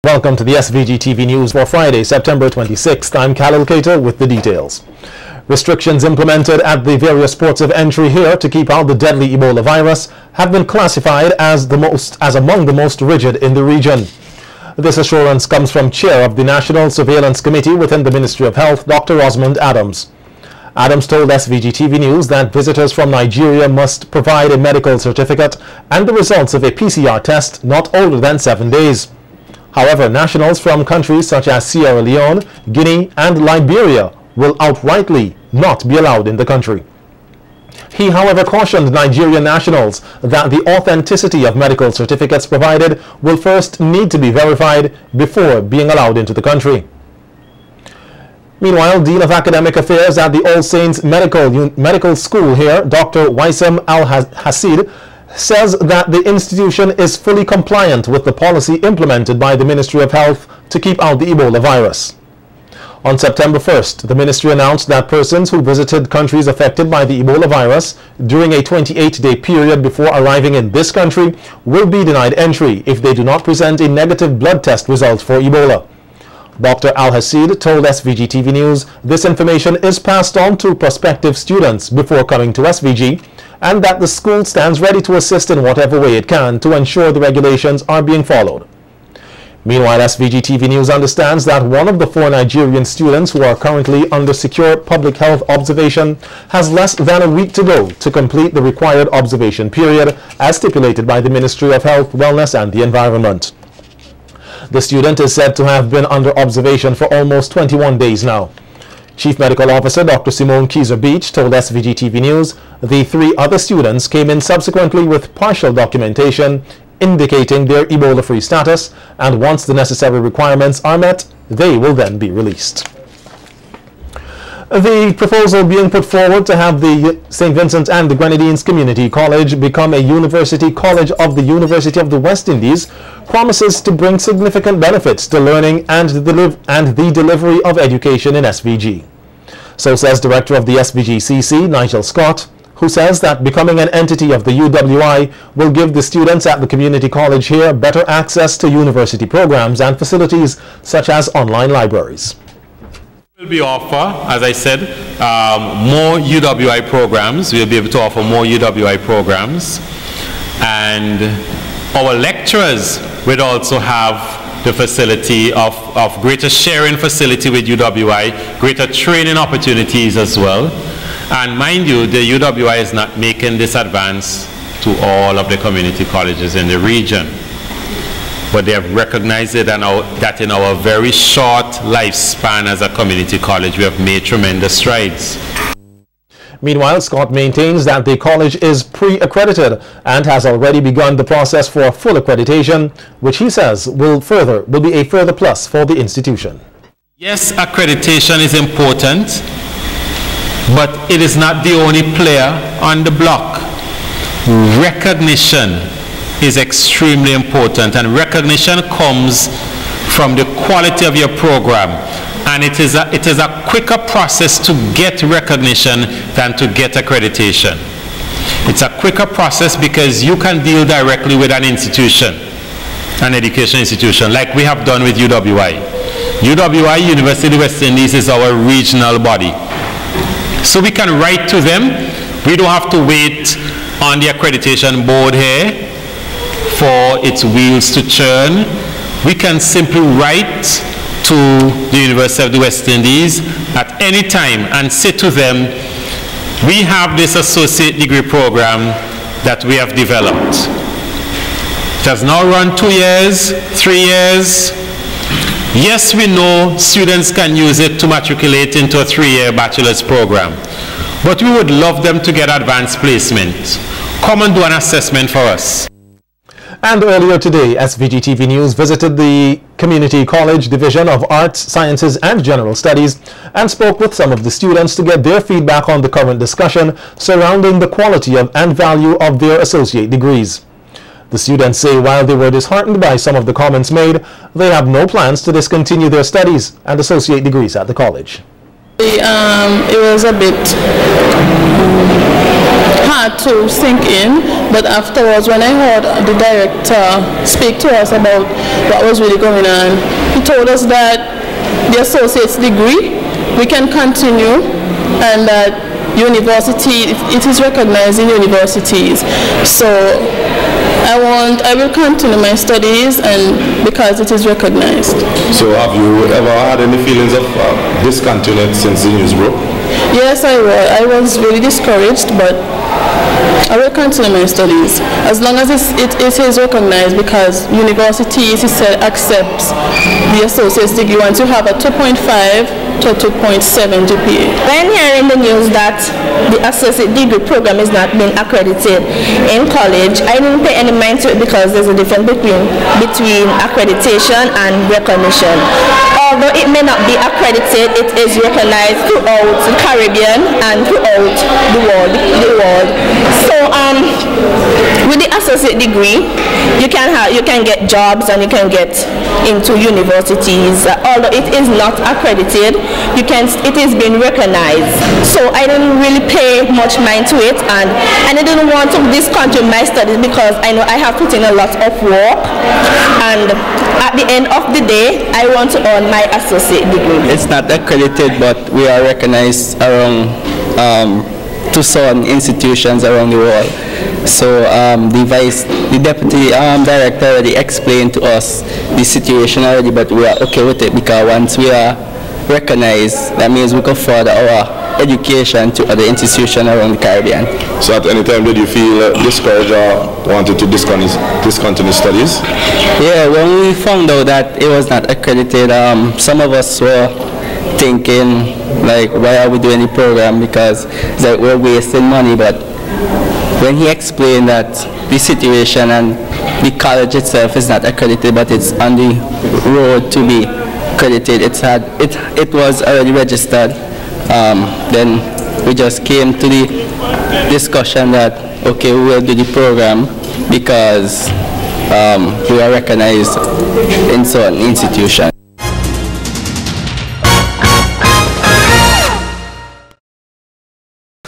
Welcome to the SVG-TV news for Friday, September 26th. I'm Khalil Kato with the details. Restrictions implemented at the various ports of entry here to keep out the deadly Ebola virus have been classified as among the most rigid in the region. This assurance comes from Chair of the National Surveillance Committee within the Ministry of Health, Dr. Osmond Adams. Adams told SVG-TV News that visitors from Nigeria must provide a medical certificate and the results of a PCR test not older than 7 days. However, nationals from countries such as Sierra Leone, Guinea, and Liberia will outrightly not be allowed in the country. He, however, cautioned Nigerian nationals that the authenticity of medical certificates provided will first need to be verified before being allowed into the country. Meanwhile, Dean of Academic Affairs at the All Saints Medical School here, Dr. Waisam Al-Hasid, says that the institution is fully compliant with the policy implemented by the Ministry of Health to keep out the Ebola virus. On September 1st, the ministry announced that persons who visited countries affected by the Ebola virus during a 28-day period before arriving in this country will be denied entry if they do not present a negative blood test result for Ebola. Dr. Al-Hasid told SVG-TV News this information is passed on to prospective students before coming to SVG, and that the school stands ready to assist in whatever way it can to ensure the regulations are being followed. Meanwhile, SVG-TV News understands that one of the 4 Nigerian students who are currently under secure public health observation has less than a week to go to complete the required observation period as stipulated by the Ministry of Health, Wellness and the Environment. The student is said to have been under observation for almost 21 days now. Chief Medical Officer Dr. Simone Kieser-Beach told SVG-TV News the 3 other students came in subsequently with partial documentation indicating their Ebola-free status, and once the necessary requirements are met, they will then be released. The proposal being put forward to have the St. Vincent and the Grenadines Community College become a university college of the University of the West Indies promises to bring significant benefits to learning and the delivery of education in SVG. So says Director of the SVG-CC, Nigel Scott, who says that becoming an entity of the UWI will give the students at the community college here better access to university programs and facilities such as online libraries. We'll be offer, as I said, more UWI programs. We'll be able to offer more UWI programs, and our lecturers will also have the facility of greater sharing facility with UWI, greater training opportunities as well. And mind you, the UWI is not making this advance to all of the community colleges in the region. But they have recognized it, and that in our very short lifespan as a community college, we have made tremendous strides. Meanwhile, Scott maintains that the college is pre-accredited and has already begun the process for full accreditation, which he says will be a further plus for the institution. Yes, accreditation is important, but it is not the only player on the block. Recognition is extremely important, and recognition comes from the quality of your program, and it is a quicker process to get recognition than to get accreditation. It's a quicker process because you can deal directly with an institution, an education institution, like we have done with UWI. UWI, University of the West Indies, is our regional body, so we can write to them. We don't have to wait on the accreditation board here for its wheels to churn. We can simply write to the University of the West Indies at any time and say to them, we have this associate degree program that we have developed. It has now run 2 years, 3 years. Yes, we know students can use it to matriculate into a 3-year bachelor's program, but we would love them to get advanced placement. Come and do an assessment for us. And earlier today, SVG-TV News visited the Community College Division of Arts, Sciences and General Studies and spoke with some of the students to get their feedback on the current discussion surrounding the quality and value of their associate degrees. The students say while they were disheartened by some of the comments made, they have no plans to discontinue their studies and associate degrees at the college. It was a bit hard to sink in, but afterwards when I heard the director speak to us about what was really going on, he told us that the associate's degree, we can continue, and that university, it is recognized in universities. So I will continue my studies, and because it is recognized. So have you ever had any feelings of discontent since the news broke? Yes, I was really discouraged, but I will continue my studies as long as it is recognized, because universities, it said, accepts the associate's degree once you have a 2.5 to 2.7 GPA. When hearing the news that the associate degree program is not being accredited in college, I didn't pay any mind to it, because there's a difference between accreditation and recognition. Although it may not be accredited, it is recognized throughout the Caribbean and throughout the world. So with the associate degree, you can get jobs and you can get into universities. Although it is not accredited, it is being recognized. So I didn't really pay much mind to it, and I didn't want to discontinue my studies, because I know I have put in a lot of work, and at the end of the day, I want to earn my associate degree. It's not accredited, but we are recognized around 2,000 institutions around the world. So the deputy director already explained to us the situation already, but we are okay with it, because once we are recognized, that means we can further our education to other institutions around the Caribbean. So at any time did you feel discouraged or wanted to discontinue studies? Yeah, when we found out that it was not accredited, some of us were thinking, like, why are we doing the program, because it's like we're wasting money. But when he explained that the situation and the college itself is not accredited, but it's on the road to be accredited, it was already registered, then we just came to the discussion that, okay, we will do the program because we are recognized in certain institutions.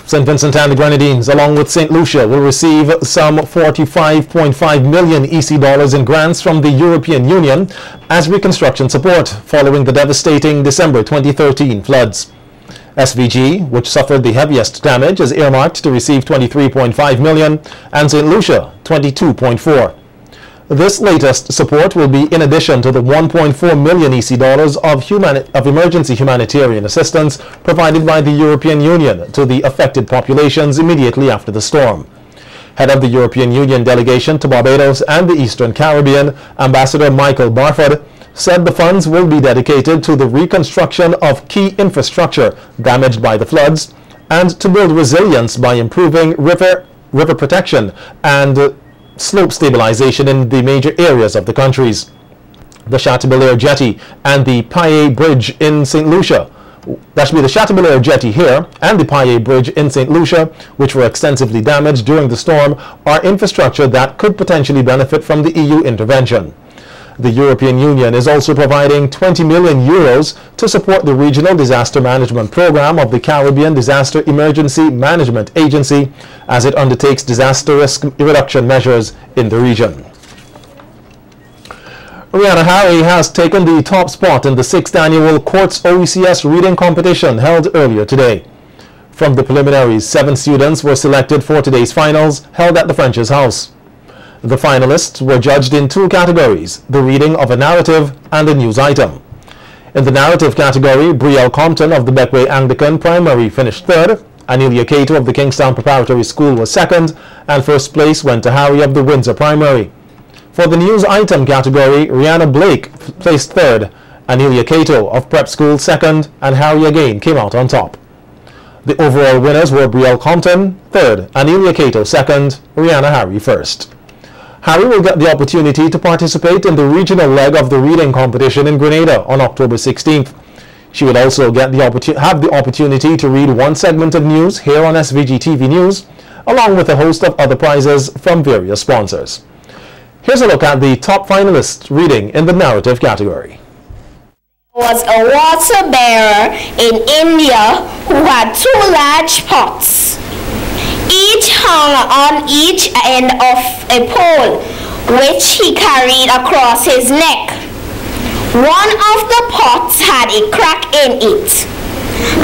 St. Vincent and the Grenadines, along with St. Lucia, will receive some 45.5 million EC dollars in grants from the European Union as reconstruction support following the devastating December 2013 floods. SVG, which suffered the heaviest damage, is earmarked to receive 23.5 million and St. Lucia 22.4. This latest support will be in addition to the 1.4 million EC dollars of emergency humanitarian assistance provided by the European Union to the affected populations immediately after the storm. Head of the European Union delegation to Barbados and the Eastern Caribbean, Ambassador Michael Barford, said the funds will be dedicated to the reconstruction of key infrastructure damaged by the floods and to build resilience by improving river protection and slope stabilization in the major areas of the countries. The Chateaubriand Jetty and the Paillet Bridge in St. Lucia, that should be the Chateaubriand Jetty here and the Paillet Bridge in St. Lucia, which were extensively damaged during the storm, are infrastructure that could potentially benefit from the EU intervention. The European Union is also providing 20 million euros to support the Regional Disaster Management Program of the Caribbean Disaster Emergency Management Agency as it undertakes disaster risk reduction measures in the region. Rihanna Harry has taken the top spot in the 6th annual Courts OECS reading competition held earlier today. From the preliminaries, 7 students were selected for today's finals held at the French's House. The finalists were judged in 2 categories, the reading of a narrative and a news item. In the narrative category, Brielle Compton of the Beckway Anglican Primary finished 3rd, Anelia Cato of the Kingstown Preparatory School was 2nd, and 1st place went to Harry of the Windsor Primary. For the news item category, Rihanna Blake placed 3rd, Anelia Cato of Prep School 2nd, and Harry again came out on top. The overall winners were Brielle Compton 3rd, Anelia Cato 2nd, Rihanna Harry 1st. Harry will get the opportunity to participate in the regional leg of the reading competition in Grenada on October 16th. She will also have the opportunity to read 1 segment of news here on SVG-TV News, along with a host of other prizes from various sponsors. Here's a look at the top finalists reading in the narrative category. Was a water bearer in India who had 2 large pots, each hung on each end of a pole, which he carried across his neck. One of the pots had a crack in it,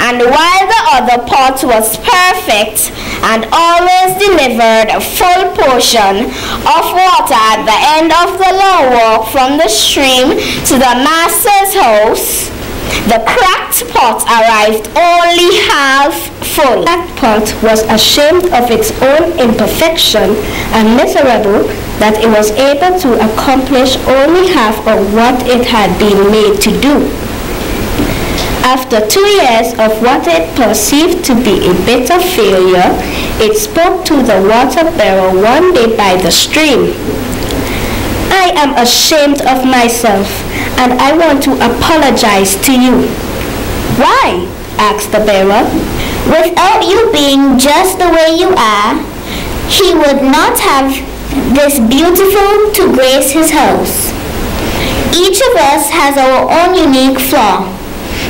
and while the other pot was perfect and always delivered a full portion of water at the end of the long walk from the stream to the master's house, the cracked pot arrived only half full. That pot was ashamed of its own imperfection and miserable that it was able to accomplish only half of what it had been made to do. After 2 years of what it perceived to be a bitter failure, it spoke to the water bearer one day by the stream. I am ashamed of myself, and I want to apologize to you. Why? Asked the bearer. Without you being just the way you are, he would not have this beautiful to grace his house. Each of us has our own unique flaw,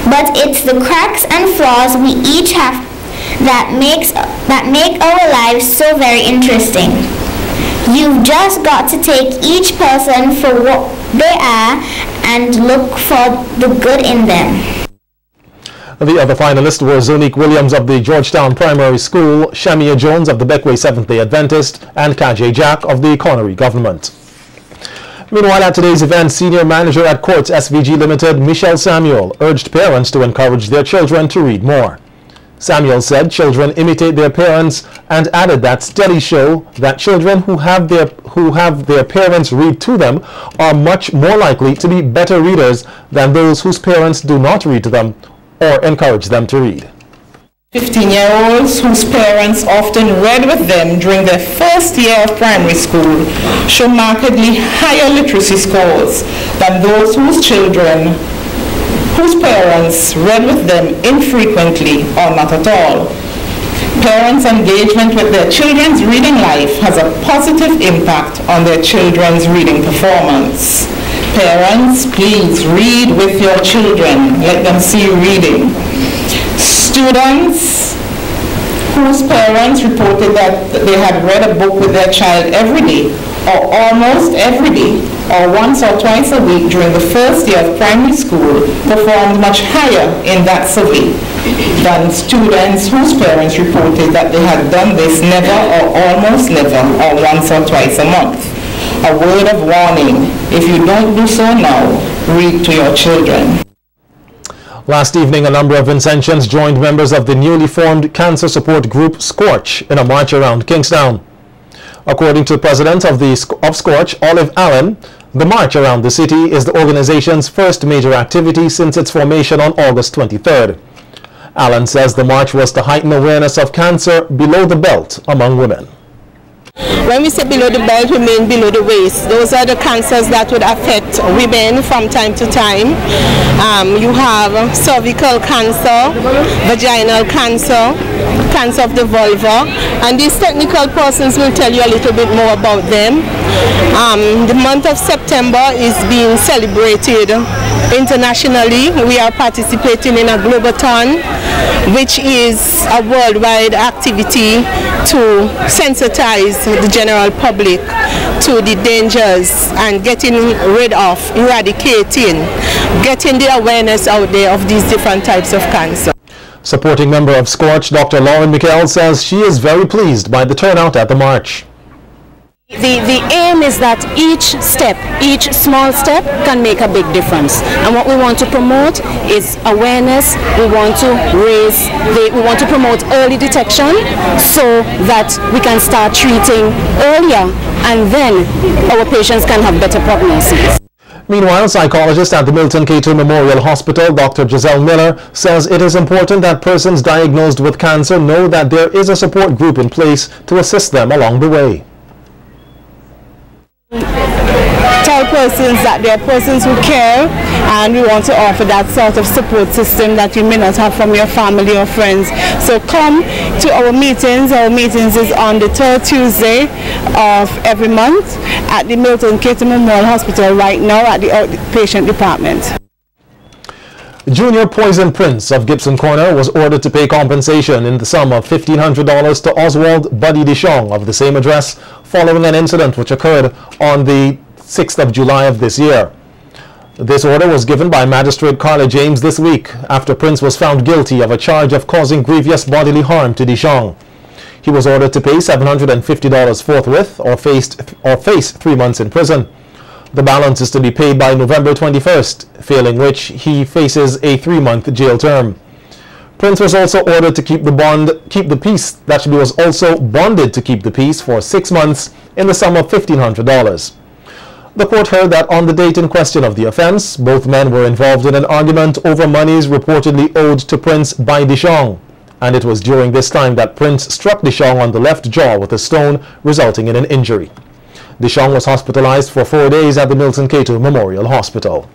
but it's the cracks and flaws we each have that make our lives so very interesting. You've just got to take each person for what they are and look for the good in them. The other finalists were Zonique Williams of the Georgetown Primary School, Shamia Jones of the Beckway Seventh-day Adventist, and Kajay Jack of the Connery Government. Meanwhile, at today's event, Senior Manager at Courts SVG Limited, Michelle Samuel, urged parents to encourage their children to read more. Samuel said children imitate their parents and added that studies show that children who have their parents read to them are much more likely to be better readers than those whose parents do not read to them or encourage them to read. 15-year-olds whose parents often read with them during their first year of primary school show markedly higher literacy scores than those whose parents read with them infrequently or not at all. Parents' engagement with their children's reading life has a positive impact on their children's reading performance. Parents, please read with your children. Let them see you reading. Students whose parents reported that they had read a book with their child every day, or almost every day, or once or twice a week during the first year of primary school performed much higher in that survey than students whose parents reported that they had done this never or almost never, or once or twice a month. A word of warning: if you don't do so now, read to your children. Last evening, a number of Vincentians joined members of the newly formed cancer support group Scorch in a march around Kingstown. According to the president of Scorch, Olive Allen, the march around the city is the organization's first major activity since its formation on August 23rd. Allen says the march was to heighten awareness of cancer below the belt among women. When we say below the belt, we mean below the waist. Those are the cancers that would affect women from time to time. You have cervical cancer, vaginal cancer, cancer of the vulva, and these technical persons will tell you a little bit more about them. The month of September is being celebrated internationally. We are participating in a Globathon, which is a worldwide activity to sensitize the general public to the dangers and getting rid of, eradicating, getting the awareness out there of these different types of cancer. Supporting member of Scorch, Dr. Lauren McHale, says she is very pleased by the turnout at the march. The aim is that each step, each small step can make a big difference. And what we want to promote is awareness. We want to promote early detection so that we can start treating earlier and then our patients can have better prognosis. Meanwhile, psychologist at the Milton K2 Memorial Hospital, Dr. Giselle Miller, says it is important that persons diagnosed with cancer know that there is a support group in place to assist them along the way. Tell persons that there are persons who care, and we want to offer that sort of support system that you may not have from your family or friends. So come to our meetings. Our meetings is on the third Tuesday of every month at the Milton K2 Memorial Hospital right now at the outpatient department. Junior Poison Prince of Gibson Corner was ordered to pay compensation in the sum of $1,500 to Oswald Buddy DeShong of the same address following an incident which occurred on the 6th of July of this year. This order was given by Magistrate Carla James this week after Prince was found guilty of a charge of causing grievous bodily harm to DeShong. He was ordered to pay $750 forthwith or face 3 months in prison. The balance is to be paid by November 21st, failing which he faces a 3-month jail term. Prince was also ordered to keep the peace. That he was also bonded to keep the peace for 6 months in the sum of $1,500. The court heard that on the date in question of the offense, both men were involved in an argument over monies reportedly owed to Prince by DeShong, and it was during this time that Prince struck DeShong on the left jaw with a stone, resulting in an injury. DeShong was hospitalized for 4 days at the Milton Cato Memorial Hospital.